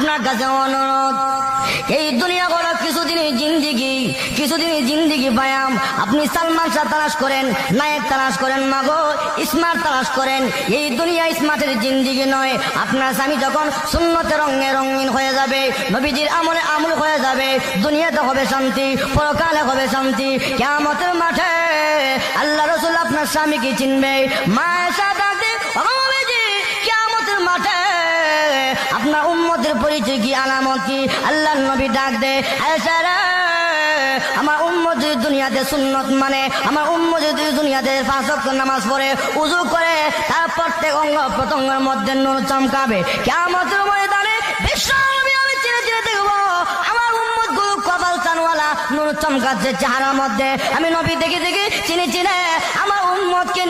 আপনার কাছে অনুরোধ, এই দুনিয়া বড় কিছুদিনই জিন্দিগি পায়াম, আপনি সালমান শাহ তালাশ করেন, নায়ক তালাশ করেন, মাগো স্মার্ট তালাশ করেন। এই দুনিয়া স্মার্টের জিন্দিগি নয়। আপনার স্বামী যখন সুন্নতে রঙে রঙিন হয়ে যাবে, নবীজির আমলে আমল হয়ে যাবে, দুনিয়াতে হবে শান্তি, পরকালে হবে শান্তি। কিয়ামতের মাঠে আল্লাহ রাসূল আপনার স্বামীকে চিনবে। মায়েশা ডাকতে, কিয়ামতের মাঠে আপনার উম্মতের পরিচয় কি, আলামত কি? আল্লাহর নবী ডাক দে, আয়েশা রে, আমার উম্মত যদি দুনিয়াতে সুন্নত মানে, আমার উম্মত যদি দুনিয়াতে 5 ওয়াক্ত নামাজ পড়ে, ওযু করে, তার প্রত্যেক অঙ্গ প্রত্যঙ্গের মধ্যে নূর চমকাবে। কিয়ামতের ময়দানে বিশ্ব নবী আমি চিনে চিনে দেখব আমার উম্মত গুলো কপাল চানওয়ালা, নূর চমকাচ্ছে চেহারার মধ্যে। আমি নবী দেখে চিনে চিনে আমার উম্মতকে